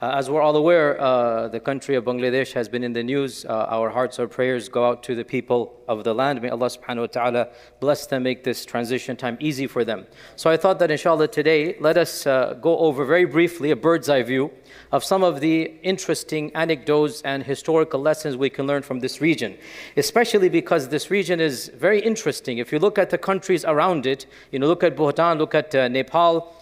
As we're all aware, the country of Bangladesh has been in the news. Our hearts, our prayers go out to the people of the land. May Allah subhanahu wa ta'ala bless them, make this transition time easy for them. So I thought that inshallah today, let us go over very briefly a bird's eye view of some of the interesting anecdotes and historical lessons we can learn from this region. Especially because this region is very interesting. If you look at the countries around it, look at Bhutan, look at Nepal,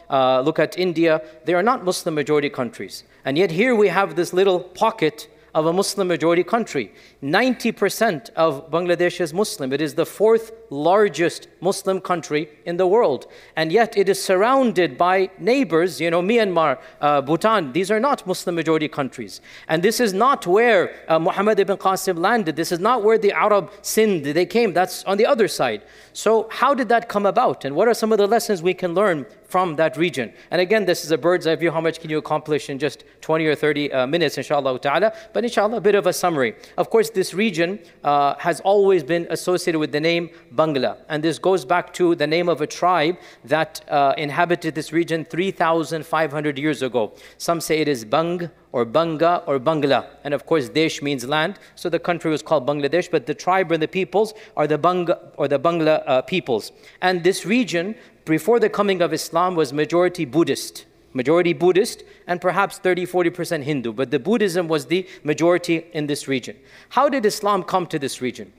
look at India, they are not Muslim majority countries. And yet here we have this little pocket of a Muslim majority country. 90% of Bangladesh is Muslim. It is the fourth largest Muslim country in the world. And yet it is surrounded by neighbors, Myanmar, Bhutan. These are not Muslim majority countries. And this is not where Muhammad ibn Qasim landed. This is not where the Arab Sind, they came. That's on the other side. So how did that come about? And what are some of the lessons we can learn from that region? And again, this is a bird's eye view. How much can you accomplish in just 20 or 30 minutes, inshallah ta'ala? But inshallah, a bit of a summary. Of course, this region has always been associated with the name Bangla. And this goes back to the name of a tribe that inhabited this region 3,500 years ago. Some say it is Bang, or Banga, or Bangla. And of course, Desh means land. So the country was called Bangladesh, but the tribe and the peoples are the Banga or the Bangla peoples. And this region, before the coming of Islam, was majority Buddhist, and perhaps 30–40% Hindu. But the Buddhism was the majority in this region. How did Islam come to this region?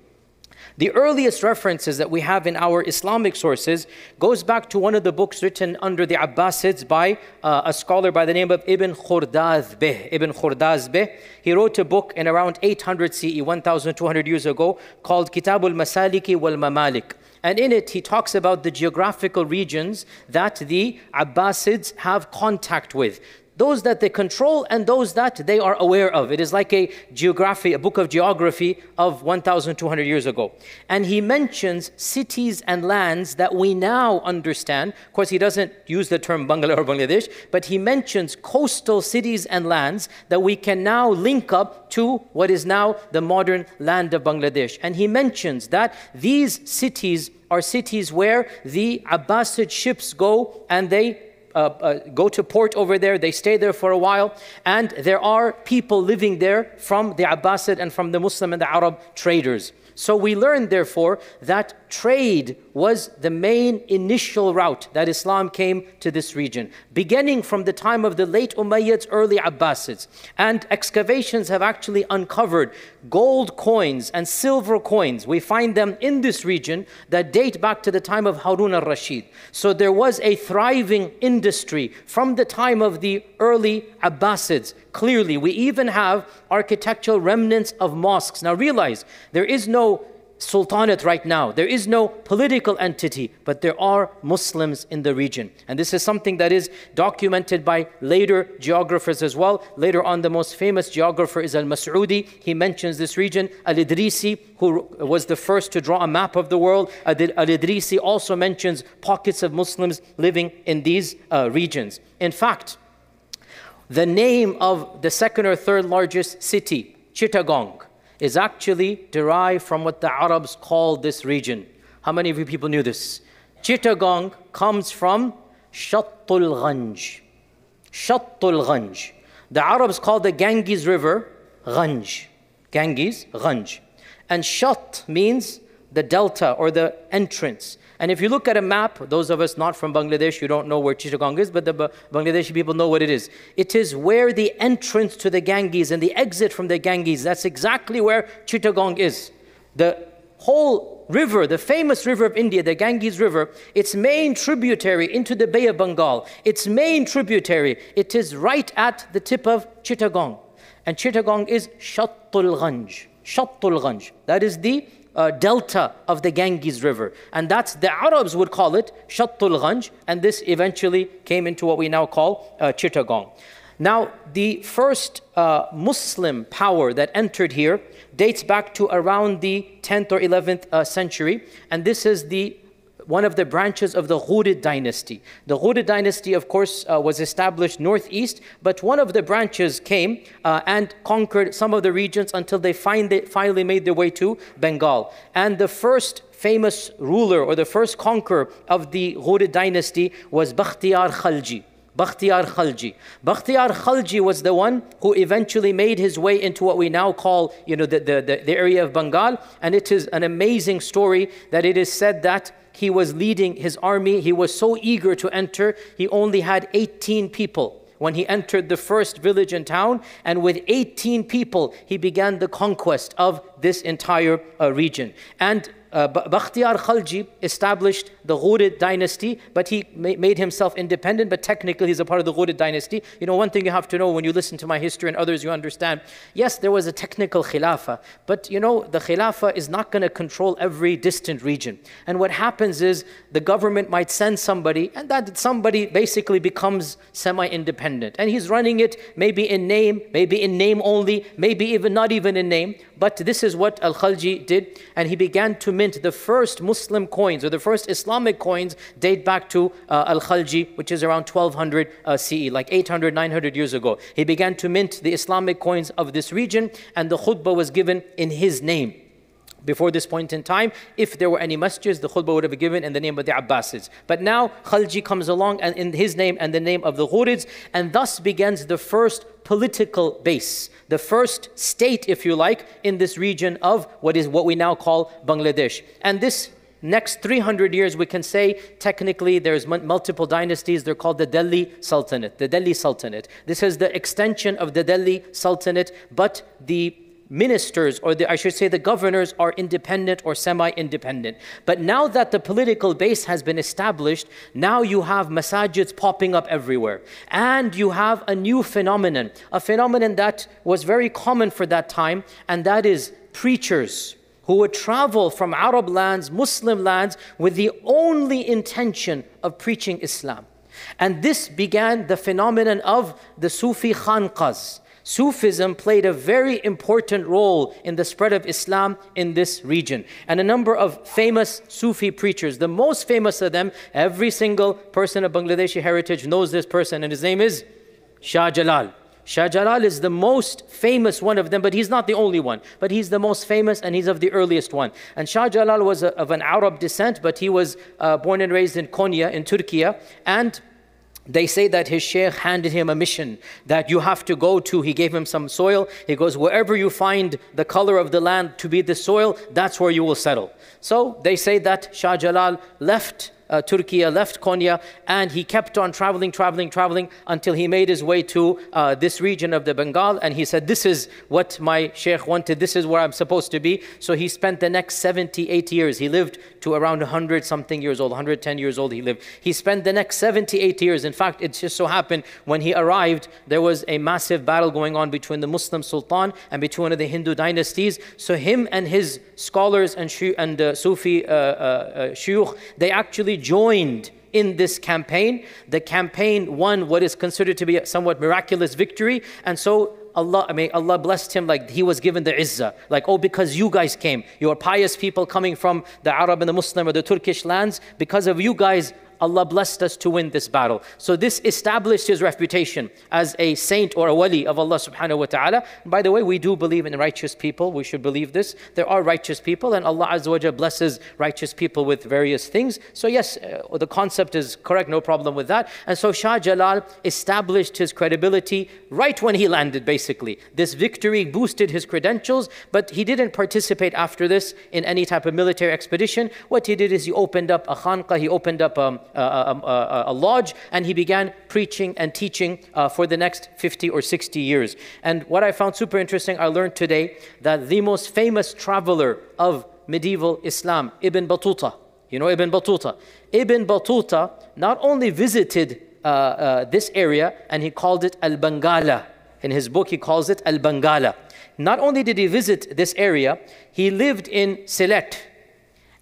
The earliest references that we have in our Islamic sources goes back to one of the books written under the Abbasids by a scholar by the name of Ibn Khordazbeh. He wrote a book in around 800 CE, 1,200 years ago, called Kitabul Masaliki wal Mamalik. And in it, he talks about the geographical regions that the Abbasids have contact with. Those that they control and those that they are aware of. It is like a book of geography of 1,200 years ago. And he mentions cities and lands that we now understand. Of course, he doesn't use the term Bangla or Bangladesh, but he mentions coastal cities and lands that we can now link up to what is now the modern land of Bangladesh. And he mentions that these cities are cities where the Abbasid ships go and they go to port over there, they stay there for a while, and there are people living there from the Abbasid and from the Muslim and the Arab traders. So we learn, therefore, that trade was the main initial route that Islam came to this region, beginning from the time of the late Umayyads, early Abbasids. And excavations have actually uncovered gold coins and silver coins. We find them in this region that date back to the time of Harun al-Rashid. So there was a thriving industry from the time of the early Abbasids. Clearly, we even have architectural remnants of mosques. Now realize, there is no sultanate right now. There is no political entity, but there are Muslims in the region. And this is something that is documented by later geographers as well. Later on, the most famous geographer is Al-Mas'udi. He mentions this region. Al-Idrisi, who was the first to draw a map of the world, Al-Idrisi also mentions pockets of Muslims living in these regions. In fact, the name of the second or third largest city, Chittagong, is actually derived from what the Arabs called this region. How many of you people knew this? Chittagong comes from Shattul Ghanj. Shattul Ghanj. The Arabs call the Ganges River Ghanj. Ganges, Ghanj. And Shat means the delta or the entrance. And if you look at a map, those of us not from Bangladesh, you don't know where Chittagong is, but the Bangladeshi people know what it is. It is where the entrance to the Ganges and the exit from the Ganges, that's exactly where Chittagong is. The whole river, the famous river of India, the Ganges River, its main tributary into the Bay of Bengal, its main tributary, it is right at the tip of Chittagong. And Chittagong is Shattul Ghanj. Shattul Ghanj. That is the delta of the Ganges River. And that's, the Arabs would call it Shattul Ghanj, and this eventually came into what we now call Chittagong. Now, the first Muslim power that entered here dates back to around the 10th or 11th century, and this is one of the branches of the Ghurid dynasty. The Ghurid dynasty, of course, was established northeast, but one of the branches came and conquered some of the regions until they finally made their way to Bengal. And the first famous ruler or the first conqueror of the Ghurid dynasty was Bakhtiyar Khalji. Bakhtiyar Khalji. Bakhtiyar Khalji was the one who eventually made his way into what we now call, the area of Bengal. And it is an amazing story that it is said that he was leading his army. He was so eager to enter, he only had 18 people when he entered the first village and town. And with 18 people, he began the conquest of this entire region. And Bakhtiyar Khalji established the Ghurid dynasty, but he made himself independent, but technically he's a part of the Ghurid dynasty. One thing you have to know when you listen to my history and others, you understand, yes, there was a technical khilafah, but the khilafah is not going to control every distant region. And what happens is the government might send somebody, and that somebody basically becomes semi-independent. And he's running it maybe in name only, maybe even not even in name. But this is what Al-Khalji did, and he began to mint the first Muslim coins, or the first Islamic coins date back to Al-Khalji, which is around 1200 CE, like 800, 900 years ago. He began to mint the Islamic coins of this region, and the khutbah was given in his name. Before this point in time, if there were any masjids, the khutbah would have been given in the name of the Abbasids. But now Khalji comes along and in his name and the name of the Ghurids, and thus begins the first political base, the first state, if you like, in this region of what we now call Bangladesh. And this next 300 years, we can say, technically, there's multiple dynasties. They're called the Delhi Sultanate, the Delhi Sultanate. This is the extension of the Delhi Sultanate, but the ministers, or I should say the governors, are independent or semi-independent. But now that the political base has been established, now you have masajids popping up everywhere. And you have a new phenomenon, a phenomenon that was very common for that time, and that is preachers who would travel from Arab lands, Muslim lands, with the only intention of preaching Islam. And this began the phenomenon of the Sufi Khanqahs. Sufism played a very important role in the spread of Islam in this region. And a number of famous Sufi preachers, the most famous of them, every single person of Bangladeshi heritage knows this person, and his name is Shah Jalal. Shah Jalal is the most famous one of them, but he's not the only one. But he's the most famous, and he's of the earliest one. And Shah Jalal was of an Arab descent, but he was born and raised in Konya, in Turkey. And they say that his Shaykh handed him a mission that you have to go to. He gave him some soil. He goes, wherever you find the color of the land to be the soil, that's where you will settle. So they say that Shah Jalal left Turkey, left Konya, and he kept on traveling until he made his way to this region of the Bengal. And he said, this is what my Shaykh wanted, this is where I'm supposed to be. So he spent the next 78 years. He lived to around 100 something years old, 110 years old he lived. He spent the next 78 years. In fact, it just so happened when he arrived, there was a massive battle going on between the Muslim Sultan and between one of the Hindu dynasties. So him and his scholars and Sufi shuyukh, they actually joined in this campaign. The campaign won what is considered to be a somewhat miraculous victory. And so Allah blessed him, like he was given the izzah. Like, oh, because you guys came, you are pious people coming from the Arab and the Muslim or the Turkish lands, because of you guys, Allah blessed us to win this battle. So this established his reputation as a saint or a wali of Allah subhanahu wa ta'ala. By the way, we do believe in righteous people. We should believe this. There are righteous people, and Allah Azza wa Jalla blesses righteous people with various things. So yes, the concept is correct, no problem with that. And so Shah Jalal established his credibility right when he landed, basically. This victory boosted his credentials, but he didn't participate after this in any type of military expedition. What he did is he opened up a khanqah, he opened up a lodge, and he began preaching and teaching for the next 50 or 60 years. And what I found super interesting, I learned today that the most famous traveler of medieval Islam, Ibn Battuta, you know Ibn Battuta? Ibn Battuta not only visited this area, and he called it Al-Bangala. In his book, he calls it Al-Bangala. Not only did he visit this area, he lived in Sylhet,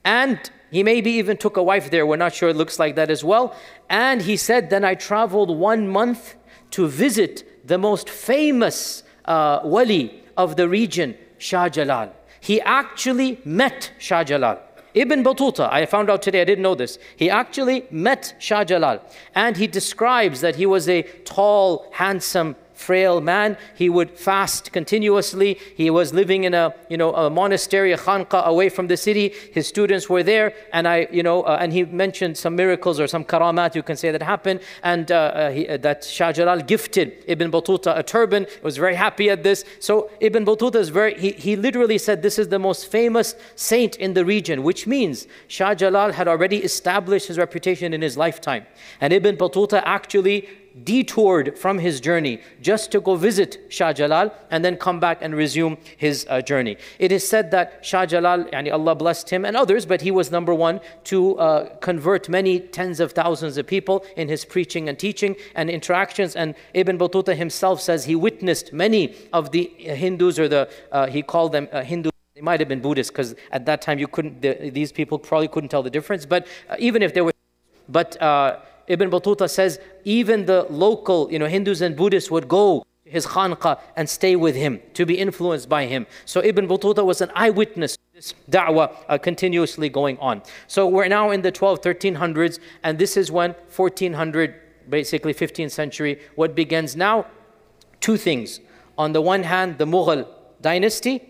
and he maybe even took a wife there. We're not sure, it looks like that as well. And he said, then I traveled 1 month to visit the most famous wali of the region, Shah Jalal. He actually met Shah Jalal. Ibn Battuta, I found out today, I didn't know this. He actually met Shah Jalal. And he describes that he was a tall, handsome frail man. He would fast continuously. He was living in a monastery, a khanqa, away from the city. His students were there, and and he mentioned some miracles or some karamat, you can say, that happened, and that Shah Jalal gifted Ibn Battuta a turban. He was very happy at this. So Ibn Battuta is he literally said this is the most famous saint in the region, which means Shah Jalal had already established his reputation in his lifetime. And Ibn Battuta actually detoured from his journey just to go visit Shah Jalal and then come back and resume his journey. It is said that Shah Jalal, Allah blessed him and others, but he was number one to convert many tens of thousands of people in his preaching and teaching and interactions. And Ibn Battuta himself says he witnessed many of the Hindus, or he called them Hindus. They might have been Buddhists, because at that time these people probably couldn't tell the difference. But even if they were, Ibn Battuta says even the local Hindus and Buddhists would go to his khanqa and stay with him, to be influenced by him. So Ibn Battuta was an eyewitness to this da'wah continuously going on. So we're now in the 1300s, and this is when 1400, basically 15th century, what begins now? Two things. On the one hand, the Mughal dynasty,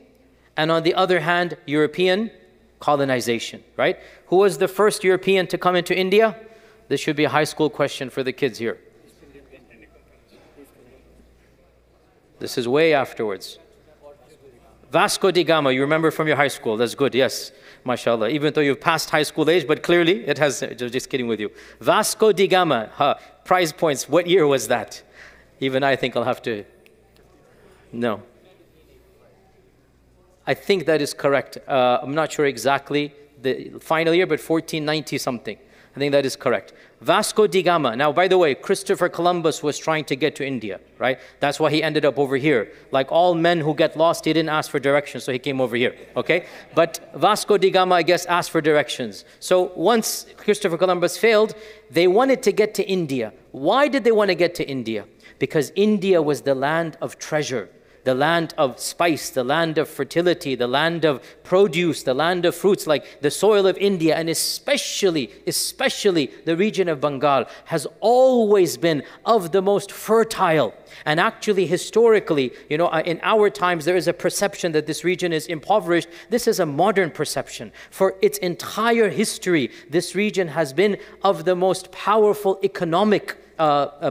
and on the other hand, European colonization, right? Who was the first European to come into India? This should be a high school question for the kids here. This is way afterwards. Vasco da Gama, you remember from your high school. That's good, yes. MashaAllah. Even though you've passed high school age, but clearly it has, just kidding with you. Vasco da Gama, prize points. What year was that? Even I think I'll have to, no. I think that is correct. I'm not sure exactly the final year, but 1490 something. I think that is correct. Vasco da Gama. Now, by the way, Christopher Columbus was trying to get to India, right? That's why he ended up over here. Like all men who get lost, he didn't ask for directions, so he came over here, okay? But Vasco da Gama, I guess, asked for directions. So once Christopher Columbus failed, they wanted to get to India. Why did they want to get to India? Because India was the land of treasure, the land of spice, the land of fertility, the land of produce, the land of fruits, like the soil of India, and especially the region of Bengal has always been of the most fertile. And actually, historically, in our times, there is a perception that this region is impoverished. This is a modern perception. For its entire history, this region has been of the most powerful economic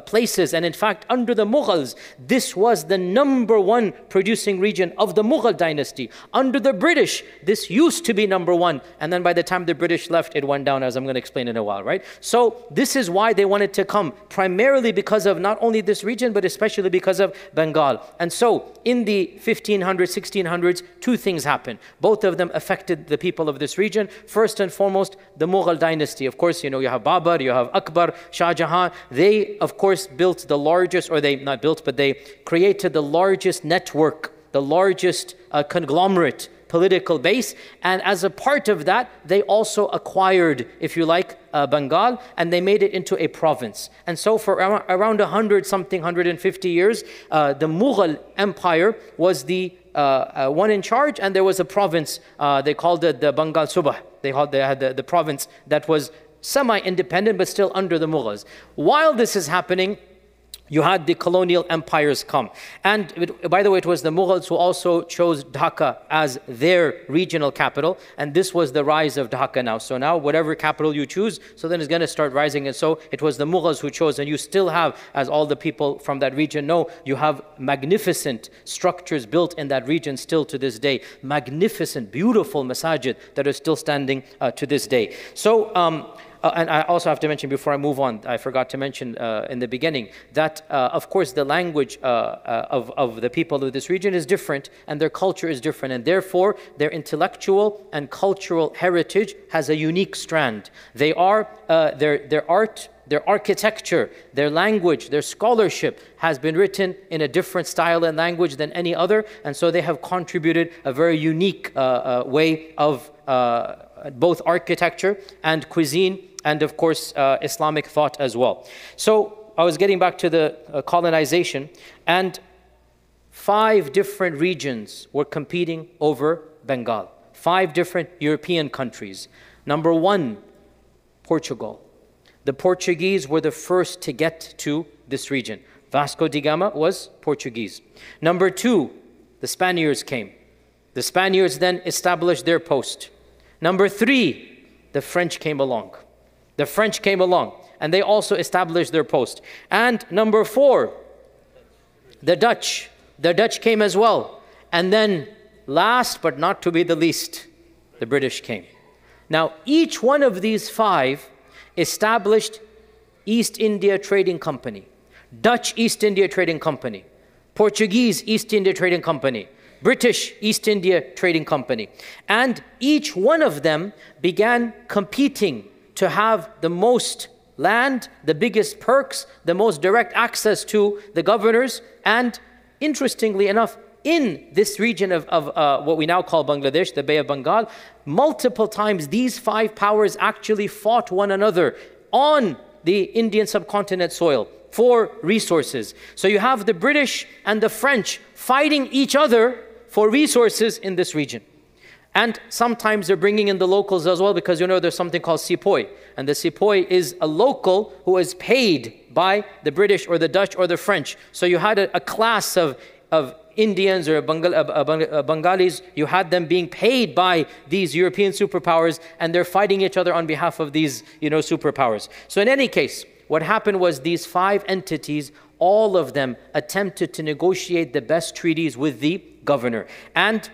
places, and in fact under the Mughals this was the #1 producing region of the Mughal dynasty. Under the British this used to be #1, and then by the time the British left it went down, as I'm going to explain in a while, right? So this is why they wanted to come, primarily because of not only this region but especially because of Bengal. And so in the 1500s, 1600s, two things happened. Both of them affected the people of this region. First and foremost, the Mughal dynasty. Of course, you have Babar, you have Akbar, Shah Jahan. They of course built the largest, or they not built, but they created the largest network, the largest conglomerate political base. And as a part of that, they also acquired, if you like, Bengal, and they made it into a province. And so for around 150 years, the Mughal Empire was the one in charge, and there was a province, they called it the Bengal Subah. They had the province that was semi-independent but still under the Mughals. While this is happening, you had the colonial empires come. And by the way, it was the Mughals who also chose Dhaka as their regional capital. And this was the rise of Dhaka now. So now whatever capital you choose, so then it's going to start rising. And so it was the Mughals who chose. And you still have, as all the people from that region know, you have magnificent structures built in that region still to this day. Magnificent, beautiful masajid that are still standing to this day. So, and I also have to mention before I move on, I forgot to mention in the beginning that of course the language of the people of this region is different, and their culture is different, and therefore their intellectual and cultural heritage has a unique strand. They are their art, their architecture, their language, their scholarship has been written in a different style and language than any other, and so they have contributed a very unique way of both architecture and cuisine, and of course Islamic thought as well. So I was getting back to the colonization, and 5 different regions were competing over Bengal. 5 different European countries. Number 1, Portugal. The Portuguese were the first to get to this region. Vasco da Gama was Portuguese. Number 2, the Spaniards came. The Spaniards then established their post. Number 3, the French came along. The French came along and they also established their post. And number 4, the Dutch. The Dutch came as well. And then last but not to be the least, the British came. Now each one of these 5 established East India Trading Company, Dutch East India Trading Company, Portuguese East India Trading Company, British East India Trading Company. And each one of them began competing to have the most land, the biggest perks, the most direct access to the governors. And interestingly enough, in this region of what we now call Bangladesh, the Bay of Bengal, multiple times these 5 powers actually fought one another on the Indian subcontinent soil for resources. So you have the British and the French fighting each other for resources in this region. And sometimes they're bringing in the locals as well, because you know there's something called sepoy. And the sepoy is a local who is paid by the British or the Dutch or the French. So you had a class of Indians or Bengalis, you had them being paid by these European superpowers, and they're fighting each other on behalf of these, superpowers. So in any case, what happened was these 5 entities, all of them attempted to negotiate the best treaties with the governor. And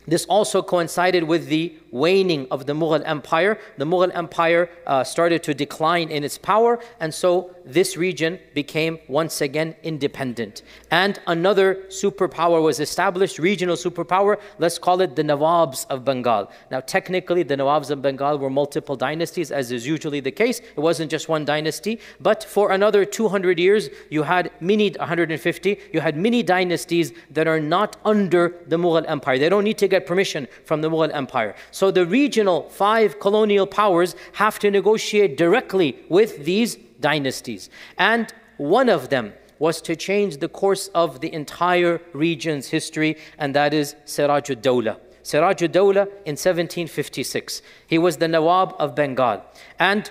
this also coincided with the waning of the Mughal Empire. The Mughal Empire started to decline in its power, and so this region became once again independent. And another superpower was established, regional superpower. Let's call it the Nawabs of Bengal. Now technically the Nawabs of Bengal were multiple dynasties, as is usually the case. It wasn't just one dynasty, but for another 200 years you had 150, you had many dynasties that are not under the Mughal Empire. They don't need to get permission from the Mughal Empire. So the regional 5 colonial powers have to negotiate directly with these dynasties. And one of them was to change the course of the entire region's history, and that is Siraj ud-Dawla. Siraj ud-Dawla in 1756. He was the Nawab of Bengal. And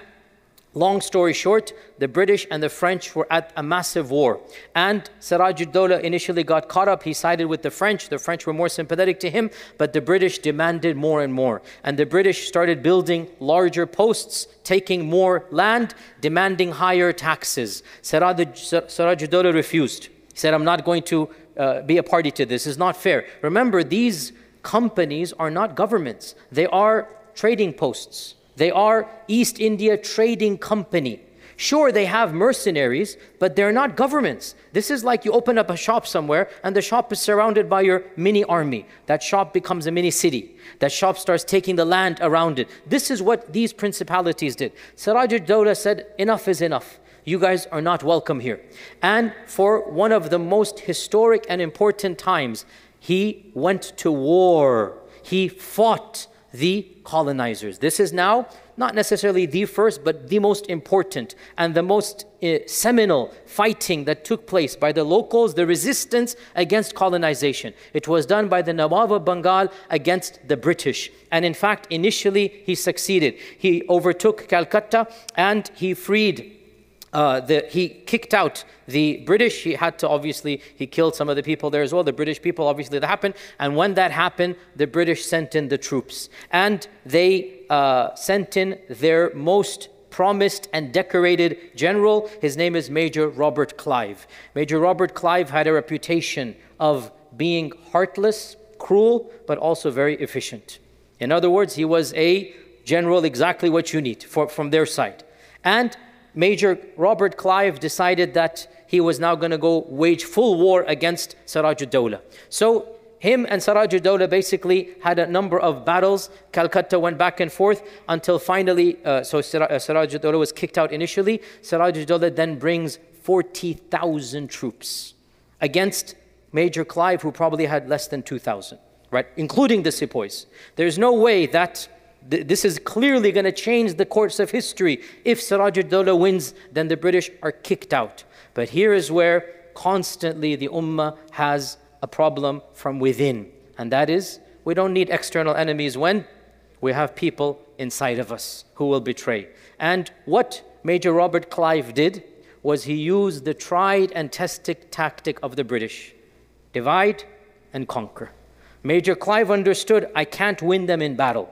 long story short, the British and the French were at a massive war. And Siraj ud-Dawla initially got caught up. He sided with the French. The French were more sympathetic to him, but the British demanded more and more. And the British started building larger posts, taking more land, demanding higher taxes. Siraj ud-Dawla refused. He said, I'm not going to be a party to this. It's not fair. Remember, these companies are not governments. They are trading posts. They are East India Trading Company. Sure, they have mercenaries, but they're not governments. This is like you open up a shop somewhere and the shop is surrounded by your mini army. That shop becomes a mini city. That shop starts taking the land around it. This is what these principalities did. Siraj ud-Dawla said, enough is enough. You guys are not welcome here. And for one of the most historic and important times, he went to war. He fought the colonizers. This is now not necessarily the first, but the most important and the most seminal fighting that took place by the locals, the resistance against colonization. It was done by the Nawab of Bengal against the British. And in fact, initially he succeeded. He overtook Calcutta and he freed he kicked out the British. He had to he killed some of the people there as well. The British people, obviously, that happened. And when that happened, the British sent in the troops. And they sent in their most promised and decorated general. His name is Major Robert Clive. Major Robert Clive had a reputation of being heartless, cruel, but also very efficient. In other words, he was a general exactly what you need from their side. And Major Robert Clive decided that he was now going to go wage full war against Siraj ud-Dawla. So him and Siraj ud-Dawla basically had a number of battles. Calcutta went back and forth until finally, Siraj ud-Dawla was kicked out initially. Siraj ud-Dawla then brings 40,000 troops against Major Clive, who probably had less than 2,000, right? Including the sepoys. There's no way that this is clearly going to change the course of history. If Siraj ud-Dawla wins, then the British are kicked out. But here is where constantly the Ummah has a problem from within. And that is, we don't need external enemies when we have people inside of us who will betray. And what Major Robert Clive did was he used the tried and tested tactic of the British: divide and conquer. Major Clive understood, I can't win them in battle.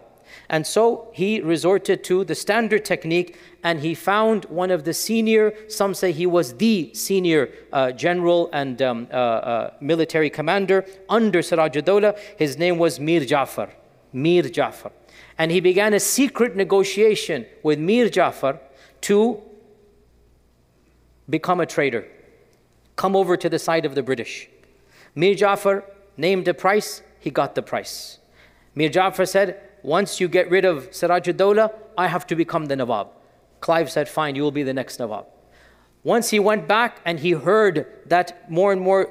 And so he resorted to the standard technique, and he found one of the senior, some say he was the senior general and military commander under Siraj ad-Dawla. His name was Mir Jafar. Mir Jafar. And he began a secret negotiation with Mir Jafar to become a traitor, come over to the side of the British. Mir Jafar named a price, he got the price. Mir Jafar said, once you get rid of Siraj ad-Dawla, I have to become the Nawab. Clive said, fine, you will be the next Nawab. Once he went back and he heard that more and more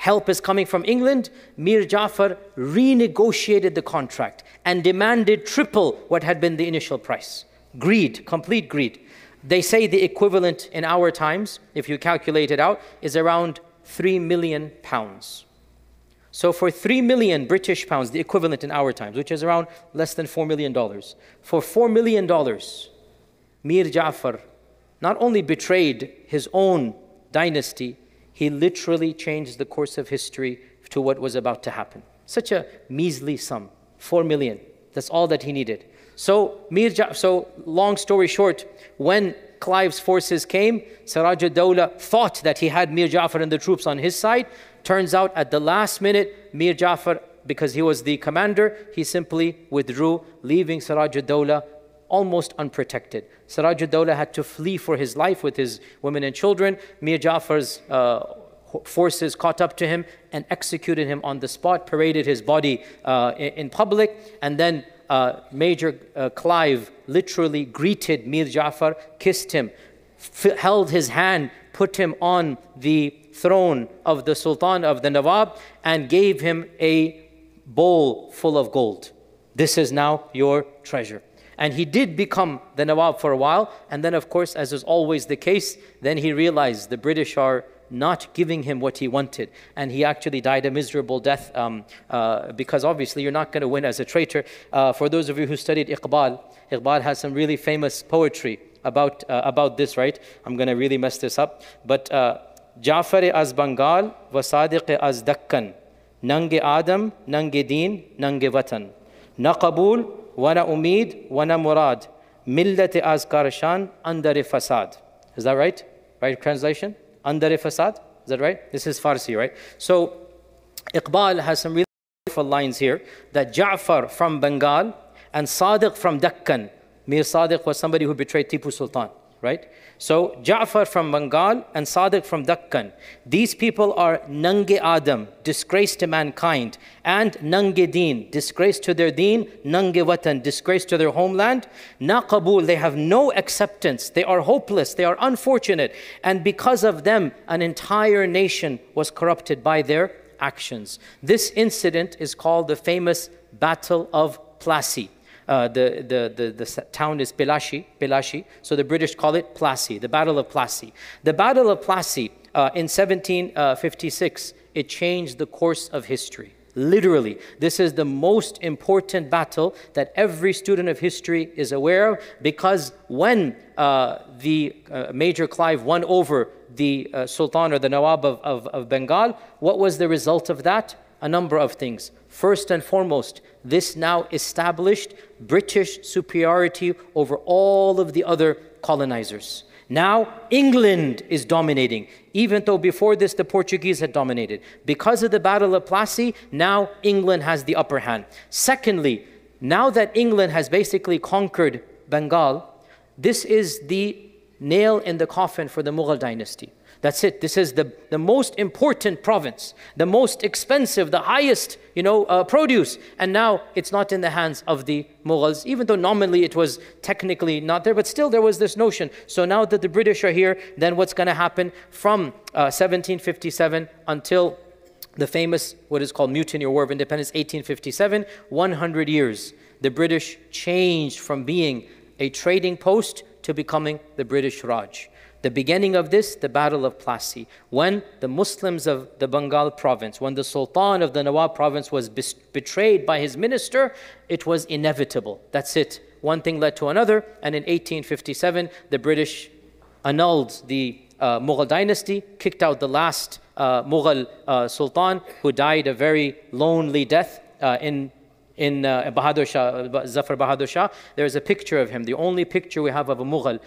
help is coming from England, Mir Jafar renegotiated the contract and demanded triple what had been the initial price. Greed, complete greed. They say the equivalent in our times, if you calculate it out, is around £3 million. So for 3 million British pounds, the equivalent in our times, which is around less than $4 million, for $4 million, Mir Jafar not only betrayed his own dynasty, he literally changed the course of history to what was about to happen. Such a measly sum, 4 million. That's all that he needed. So long story short, when Clive's forces came, Siraj ad-Dawla thought that he had Mir Jafar and the troops on his side. Turns out at the last minute, Mir Jafar, because he was the commander, he simply withdrew, leaving Siraj ad-Dawla almost unprotected. Siraj ad-Dawla had to flee for his life with his women and children. Mir Jafar's forces caught up to him and executed him on the spot, paraded his body in public, and then Major Clive literally greeted Mir Jafar, kissed him, held his hand, put him on the throne of the Sultan of the Nawab, and gave him a bowl full of gold. This is now your treasure. And he did become the Nawab for a while, and then of course, as is always the case, then he realized the British are not giving him what he wanted, and he actually died a miserable death because obviously you're not going to win as a traitor. For those of you who studied Iqbal has some really famous poetry about this, right? I'm going to really mess this up, but Jafar az Bengal wa Sadiq az Dakkan, nange Adam, nange Deen, nange Watan, na Qabul wa na Umeed wa na Murad, millat az Karshan andar fasad. Is that right? Right translation? Andar fasad? Is that right? This is Farsi, right? So Iqbal has some really beautiful lines here that Ja'far from Bengal and Sadiq from Dakkan. Mir Sadiq was somebody who betrayed Tipu Sultan, right? So Ja'far from Bengal and Sadiq from Dakkan. These people are Nange Adam, disgrace to mankind, and Nange Deen, disgrace to their deen, Nange Watan, disgrace to their homeland. Na Qabul, they have no acceptance, they are hopeless, they are unfortunate, and because of them, an entire nation was corrupted by their actions. This incident is called the famous Battle of Plassey. The town is Pelashi, so the British call it Plassey, the Battle of Plassey. The Battle of Plassey in 1756, it changed the course of history. Literally, this is the most important battle that every student of history is aware of, because when Major Clive won over the Sultan or the Nawab of Bengal, what was the result of that? A number of things. First and foremost, this now established British superiority over all of the other colonizers. Now England is dominating, even though before this the Portuguese had dominated. Because of the Battle of Plassey, now England has the upper hand. Secondly, now that England has basically conquered Bengal, this is the nail in the coffin for the Mughal dynasty. That's it. This is the most important province, the most expensive, the highest, produce. And now it's not in the hands of the Mughals, even though nominally it was technically not there, but still there was this notion. So now that the British are here, then what's going to happen from 1757 until the famous, what is called Mutiny or War of Independence, 1857, 100 years. The British changed from being a trading post to becoming the British Raj. The beginning of this, the Battle of Plassey, when the Muslims of the Bengal province, when the Sultan of the Nawab province was betrayed by his minister, it was inevitable. That's it. One thing led to another, and in 1857, the British annulled the Mughal dynasty, kicked out the last Mughal Sultan, who died a very lonely death in Bahadur Shah, Zafar Bahadur Shah. There's a picture of him, the only picture we have of a Mughal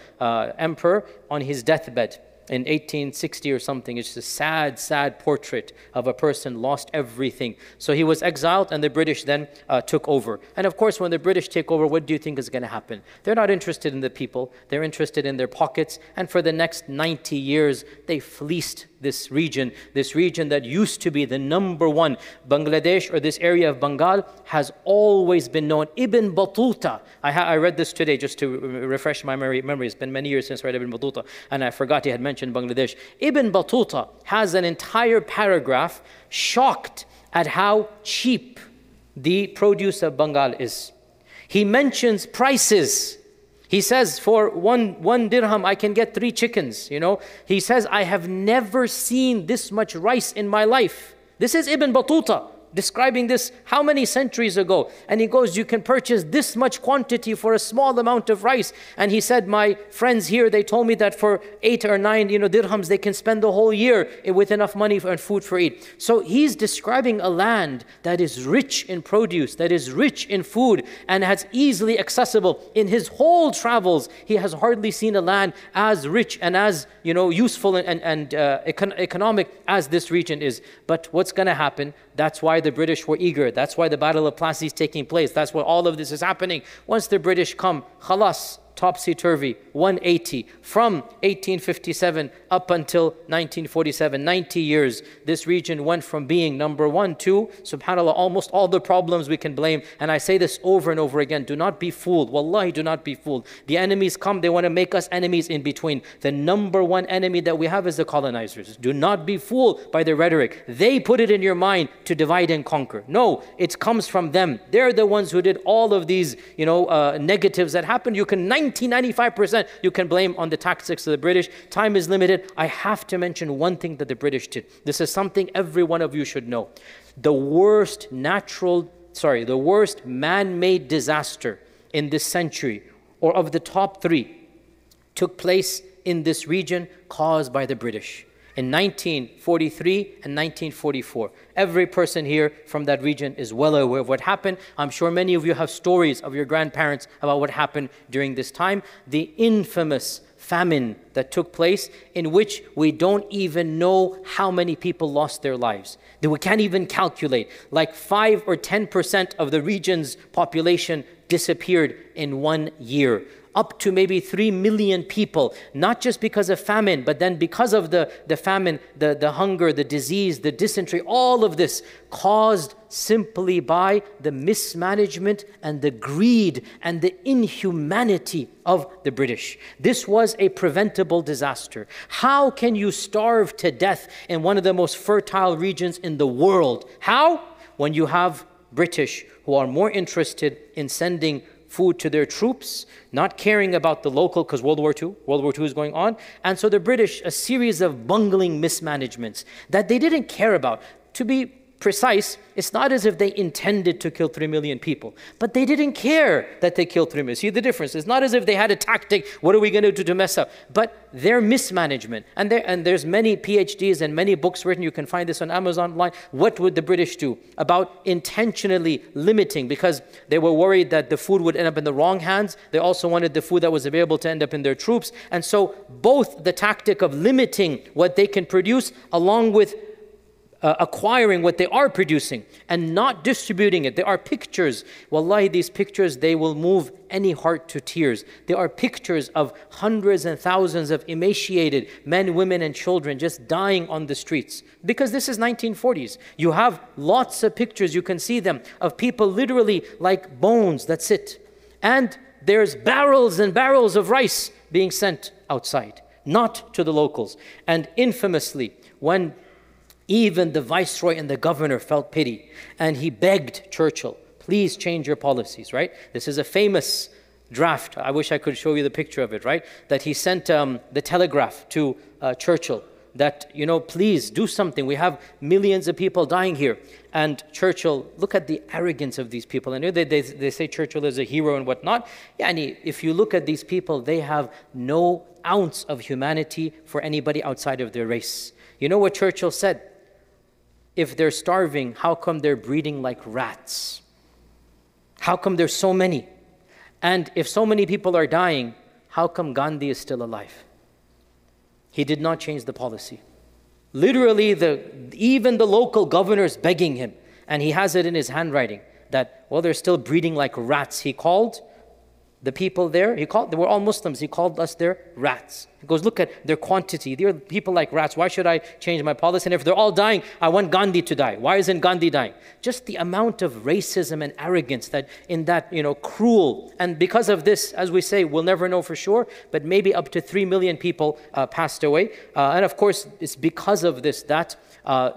emperor on his deathbed in 1860 or something. It's a sad, sad portrait of a person lost everything. So he was exiled, and the British then took over. And of course, when the British take over, what do you think is going to happen? They're not interested in the people. They're interested in their pockets. And for the next 90 years, they fleeced this region that used to be the #1. Bangladesh, or this area of Bengal, has always been known. Ibn Battuta, I read this today just to refresh my memory. It's been many years since I read Ibn Battuta, and I forgot he had mentioned Bangladesh. Ibn Battuta has an entire paragraph shocked at how cheap the produce of Bengal is. He mentions prices. He says, for one dirham, I can get 3 chickens, He says, I have never seen this much rice in my life. This is Ibn Battuta describing this how many centuries ago. And he goes, you can purchase this much quantity for a small amount of rice. And he said, my friends here, they told me that for 8 or 9 dirhams, they can spend the whole year with enough money and food for eat. So he's describing a land that is rich in produce, that is rich in food, and has easily accessible. In his whole travels, he has hardly seen a land as rich and as useful and economic as this region is. But what's going to happen? That's why the British were eager. That's why the Battle of Plassey is taking place. That's why all of this is happening. Once the British come, khalas, topsy-turvy, 180. From 1857 up until 1947, 90 years, this region went from being #1 to, subhanAllah, almost all the problems we can blame. And I say this over and over again, do not be fooled. Wallahi, do not be fooled. The enemies come, they want to make us enemies in between. The #1 enemy that we have is the colonizers. Do not be fooled by their rhetoric. They put it in your mind to divide and conquer. No, it comes from them. They're the ones who did all of these, negatives that happened. You can 95% you can blame on the tactics of the British. Time is limited. I have to mention one thing that the British did. This is something every one of you should know. The worst man-made disaster in this century, or of the top 3, took place in this region caused by the British. In 1943 and 1944. Every person here from that region is well aware of what happened. I'm sure many of you have stories of your grandparents about what happened during this time. The infamous famine that took place, in which we don't even know how many people lost their lives. That we can't even calculate. Like 5 or 10% of the region's population disappeared in 1 year. Up to maybe 3 million people, not just because of famine, but then because of the famine, the hunger, the disease, the dysentery, all of this caused simply by the mismanagement and the greed and the inhumanity of the British. This was a preventable disaster. How can you starve to death in one of the most fertile regions in the world? How? When you have British who are more interested in sending food to their troops, not caring about the local, because World War II is going on. And so the British, a series of bungling mismanagements that they didn't care about. To be precise, it's not as if they intended to kill 3 million people, but they didn't care that they killed 3 million. See the difference? It's not as if they had a tactic, what are we going to do to mess up? But their mismanagement, and there's many PhDs and many books written, you can find this on Amazon online. What would the British do about intentionally limiting? Because they were worried that the food would end up in the wrong hands. They also wanted the food that was available to end up in their troops. And so both the tactic of limiting what they can produce, along with acquiring what they are producing and not distributing it. There are pictures. Wallahi, these pictures, they will move any heart to tears. There are pictures of hundreds and thousands of emaciated men, women, and children just dying on the streets. Because this is 1940s. You have lots of pictures, you can see them, of people literally like bones that sit. And there's barrels and barrels of rice being sent outside, not to the locals. And infamously, when even the viceroy and the governor felt pity, and he begged Churchill, please change your policies, right? This is a famous draft. I wish I could show you the picture of it, right? That he sent the telegraph to Churchill that, please do something. We have millions of people dying here. And Churchill, look at the arrogance of these people. I know they say Churchill is a hero and whatnot. Yani, if you look at these people, they have no ounce of humanity for anybody outside of their race. You know what Churchill said? If they're starving, how come they're breeding like rats? How come there's so many? And if so many people are dying, how come Gandhi is still alive? He did not change the policy. Literally, even the local governors begging him, and he has it in his handwriting, that, well, they're still breeding like rats. He called the people there, they were all Muslims, he called us their rats. He goes, look at their quantity. They're people like rats. Why should I change my policy? And if they're all dying, I want Gandhi to die. Why isn't Gandhi dying? Just the amount of racism and arrogance that in that, cruel. And because of this, as we say, we'll never know for sure, but maybe up to 3 million people passed away. And of course, it's because of this that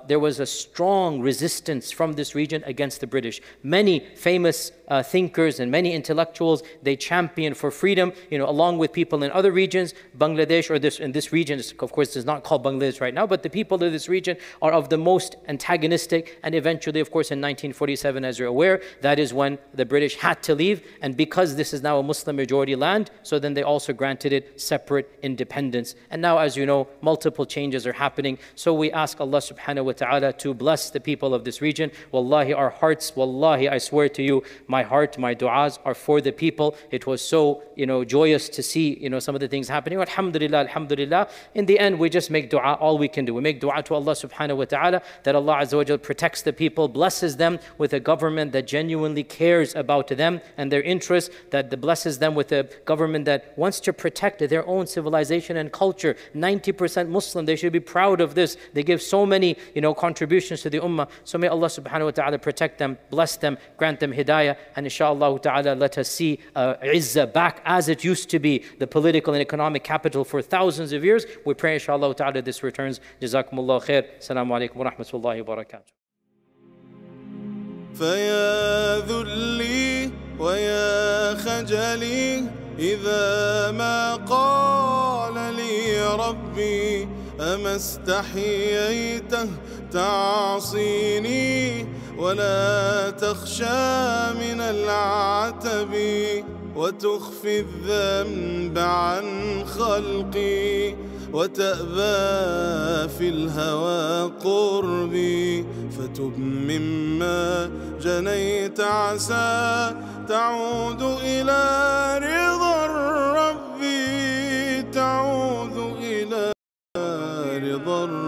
there was a strong resistance from this region against the British. Many famous thinkers and many intellectuals, they championed for freedom, along with people in other regions. Bangladesh, or in this region, of course, is not called Bangladesh right now, but the people of this region are of the most antagonistic. And eventually, of course, in 1947, as you're aware, that is when the British had to leave. And because this is now a Muslim majority land, so then they also granted it separate independence. And now, as you know, multiple changes are happening. So we ask Allah subhanahu wa ta'ala to bless the people of this region. Wallahi, our hearts, wallahi, I swear to you, my heart, my du'as are for the people. It was so, joyous to see, some of the things happening. Alhamdulillah, alhamdulillah. In the end, we just make dua, all we can do. We make dua to Allah subhanahu wa ta'ala that Allah Azza wa Jal protects the people, blesses them with a government that genuinely cares about them and their interests, that blesses them with a government that wants to protect their own civilization and culture. 90% Muslim, they should be proud of this. They give so many, contributions to the ummah. So may Allah subhanahu wa ta'ala protect them, bless them, grant them hidayah, and inshallah ta'ala let us see Izzah back as it used to be, the political and economic capital for thousands of years. We pray inshallah ta'ala this returns. Jazakumullah khair. Assalamu alaikum wa rahmatullahi wa barakatuh. فيا ذلي ويا خجلي إذا ما قال لي ربي أما استحييته تعصيني ولا تخشى من العتب وتخفي الذنب عن خلقي وتأبى في الهوى قربي فتب مما جنيت عسى تعود إلى رضا الرب تعود إلى رضا الرب